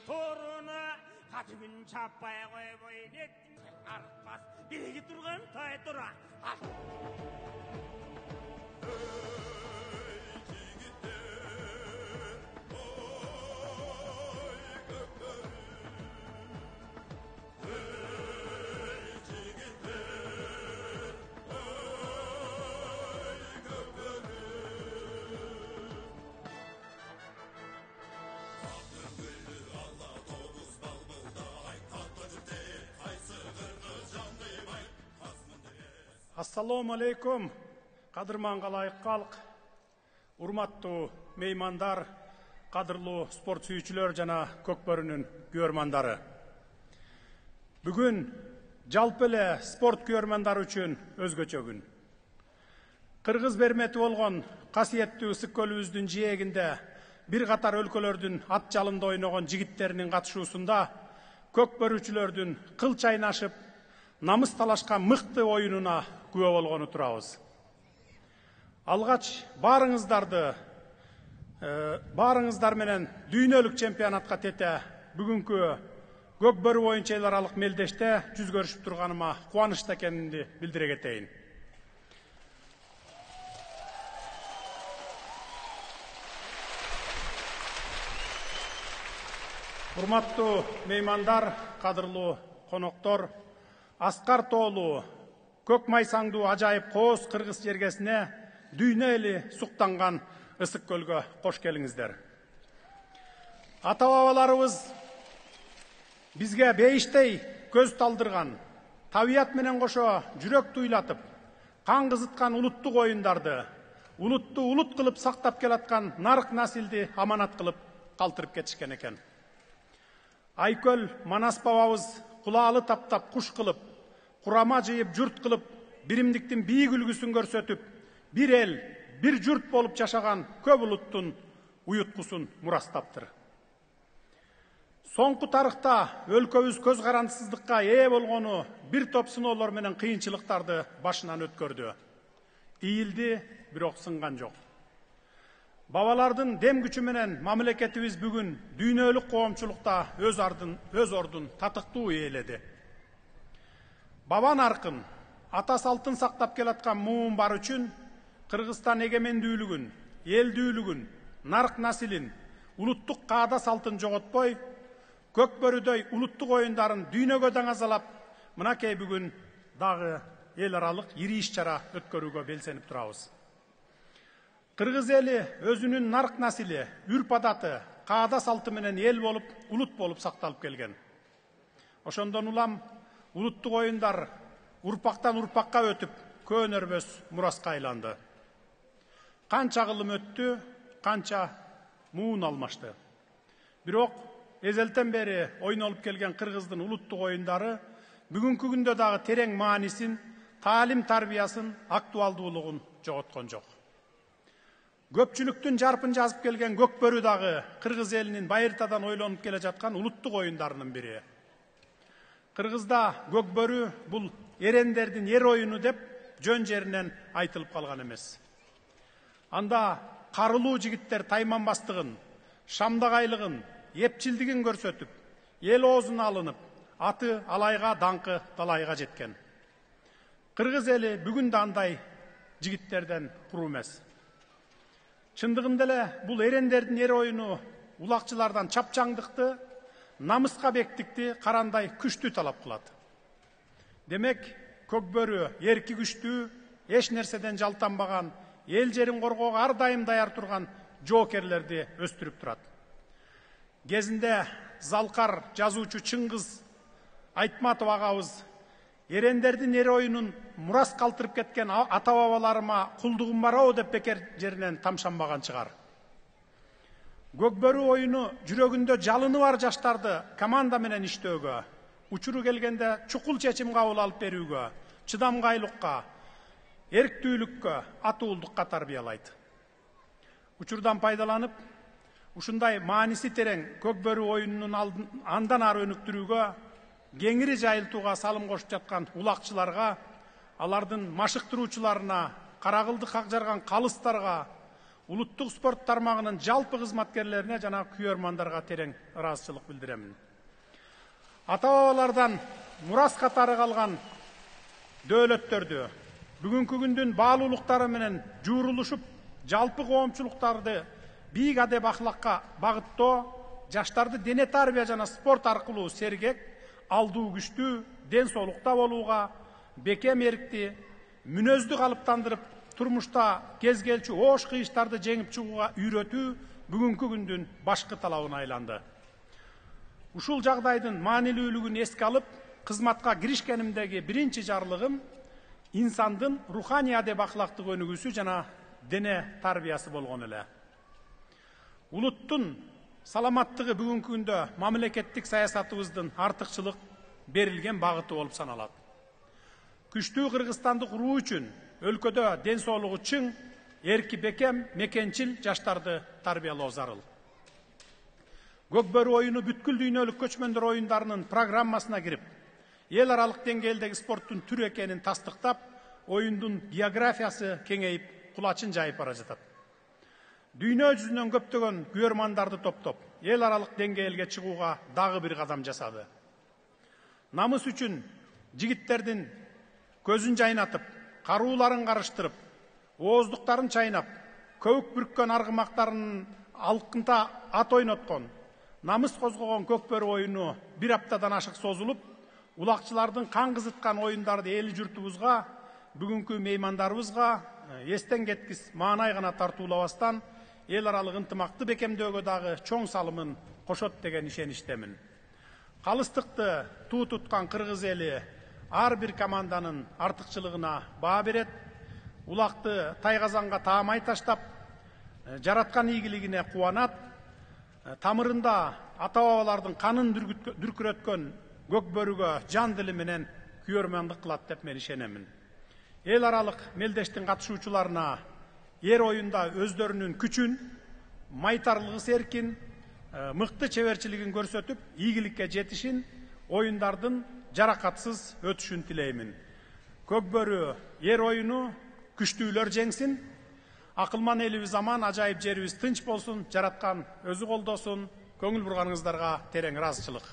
торына қатымен чаппай қойбой неттің арықпас береге тұрған тай тұра Assalamu alaikum, qadırman qalayıq qalq, urmattu meymandar, qadırlı sport sүйүүчүлөр жана Көкбөрүнүн көрмандары. Бүгүн жалпы эле спорт көрмандары үчүн өзгөчө күн. Кыргыз бермети болгон касиеттүү Ысык көлүбүздүн жээгинде бир катар өлкөлөрдүн ат жалында ойногон жигиттеринин катышуусунда көкбөрүүчүлөрдүн кыл чайнашып, намыс талашкан мыкты оюнуна күбө болгону турабыз. Алгач баарыңыздар менен дүйнөлүк чемпионатка тете бүгүнкү Көкбөрү боюнча эл аралык мелдеште жүз көрүшүп турганыма кубанычта экенимди билдире кетейин. Урматтуу меймандар, кадырлуу коноктор, Аскар тоолу көк майсаңдуу ажайып кооз кыргыз жергесине дүйнө эли суктанган Ысык көлгө кош келиңиздер. Ата-бабаларыбыз бизге бейиштей көз талдырган, табият менен кошо жүрөк туйлатып, кан кызыткан улуттук оюндарды, улутту улут кылып сактап келаткан нарык насилди аманат кылып калтырып кетишкен экен. Айкөл Манас бабабыз кулаалы таптап куш кылып, курама жыйып журт кылып, биримдиктин бийик үлгүсүн көрсөтүп, бир эл, бир журт болуп жашаган көп улуттун уюткусун мурастаптыр. Соңку тарыхта өлкөбүз көз карандысыздыкка ээ болгону бир топ сыноолор менен кыйынчылыктарды башынан өткөрдү. Ийилди, бирок сынган жок. Бабалардын дем күчү менен мамлекетибиз бүгүн дүйнөлүк коомчулукта өз ордун татыктуу ээледи. Баба наркын, ата салтын сактап келаткан муун бар үчүн Кыргызстан эгемендүүлүгүн, элдүүлүгүн, нарк насилин, улуттук каада салтын жоготпой, Көкбөрүдөй улуттук оюндарын дүйнөгө даңазалап, мынакей бүгүн дагы эл аралык ири иш-чара өткөрүүгө белсенип турабыз. Кыргыз эли өзүнүн нарк насили, үрп адаты, каада салты менен эл болуп, улут болуп сакталып келген. Ошондон улам улуттук оюндар урпактан урпакка өтүп, көөнөрбөс мураска айланды. Канча кылым өттү, канча муун алмашты. Бирок эзелтен бери ойнолуп келген кыргыздын улуттук оюндары бүгүнкү күндө дагы терең маанисин, таалим тарбиясын, актуалдуулугун жоготкон жок. Көпчүлүктүн жарпын жазып келген Көкбөрү дагы кыргыз элинин байыртадан ойлонуп келе жаткан улуттук оюндарынын бири. Кыргызда Көкбөрү бул эрендердин ер оюну деп жөн жеринен айтылып калган эмес. Анда карылуу жигиттер тайманбастыгын, шамдагайлыгын, эпчилдигин көрсөтүп, эл оозуна алынып, аты алайга, даңкы талайга жеткен. Кыргыз эли бүгүн да андай жигиттерден куру эмес. Чындыгында эле бул эрендердин ер оюну улакчылардан чапчаңдыкты, намыска бектикти, карандай күчтү талап кылат. Демек, Көкбөрү эрки күчтүү, эч нерседен жалтанбаган, эл жерин коргоого ар дайым даяр турган жоокерлерди өстүрүп турат. Кезинде залкар жазуучу Чыңгыз Айтматов агабыз эрендердин ер оюнун мурас калтырып кеткен ата-бабаларыма кулдугум барабы деп бекер жеринен тамшанбаган чыгар. Көкбөрү оюну жүрөгүндө жалыны бар жаштарды команда менен иштөөгө, учуру келгенде чукул чечим кабыл алып берүүгө, чыдамгайлыкка, эрктүүлүккө, атуулдукка тарбиялайт. Учурдан пайдаланып, ушундай мааниси терең Көкбөрү оюнунун андан ары өнүктүрүүгө, кеңири жайылтууга салым кошуп жаткан улакчыларга, алардын машыктыруучуларына, каракылды как жарган калыстарга, улуттук спорт тармагынын жалпы кызматкерлерине жана күйөрмандарга терең ыраазычылык билдиремин. Ата-бабалардан мурас катары калган дөөлөттөрдү бүгүнкү күндүн баалуулуктары менен жуурулушуп, жалпы коомчулуктарды бийик адеп ахлакка багыттоо, жаштарды дене тарбия жана спорт аркылуу сергек, алдуу күчтүү, ден соолукта болууга, бекем эркти, мүнөздү калыптандырып, турмушта кез келчү оош кыйыштарды жеңип чыгууга үйрөтүү бүгүнкү күндүн башкы талабына айланды. Ушул жагдайдын маанилүүлүгүн эске алып, кызматка киришкенимдеги биринчи жарлыгым инсандын руханий адеп ахлактык өнүгүүсү жана дене тарбиясы болгон эле. Улуттун саламаттыгы бүгүнкү күндө мамлекеттик саясатыбыздын артыкчылык берилген багыты болуп саналат. Күчтүү кыргызстандык руу үчүн өлкөдө ден соолугу чың, эрки бекем, мекенчил жаштарды тарбиялоо зарыл. Көкбөрү оюну бүткүл дүйнөлүк көчмөндөр оюндарынын программасына кирип, эл аралык деңгээлдеги спорттун түр экенин тастыктап, оюндун географиясы кеңейип, кулачын жайып бара жатат. Дүйнө жүзүнөн көптөгөн күйөрмандарды топтоп, эл аралык деңгээлге чыгууга дагы бир кадам жасады. Намыс үчүн жигиттердин көзүн жайнатып, карууларын карыштырып, ооздуктарын чайнап, көбүк бүрккөн аргымактарынын алкынта ат ойноткон, намыс козгогон көкбөрү оюну бир аптадан ашык созулуп, улакчылардын кан кызыткан оюндарды эл журтубузга, бүгүнкү меймандарыбызга эстен кеткис маанай гана тартуулабастан, эл аралык ынтымакты бекемдөөгө дагы чоң салымын кошот деген ишеничтемин. Калыстыкты туу туткан кыргыз эли ар бир команданын артыкчылыгына баа берет, улакты тайгазанга таамай таштап, жараткан ийгилигине кубанат, тамырында ата-бабалардын канын дүркүрөткөн көкбөрүгө жан дили менен күйөрмандык кылат деп мен ишенемин. Эл аралык мелдештин катышуучуларына эр оюнда өздөрүнүн күчүн, майтарлыгы эркин, мыкты чеберчилигин көрсөтүп, ийгиликке жетишин, оюндардын жаракатсыз өтүшүн тилеймин. Көкбөрү эр оюну күчтүүлөр жеңсин, акылман элибиз аман, ажайып жерибиз тынч болсун, жараткан өзү колдосун. Көңүл бурганыңыздарга терең ыраазычылык.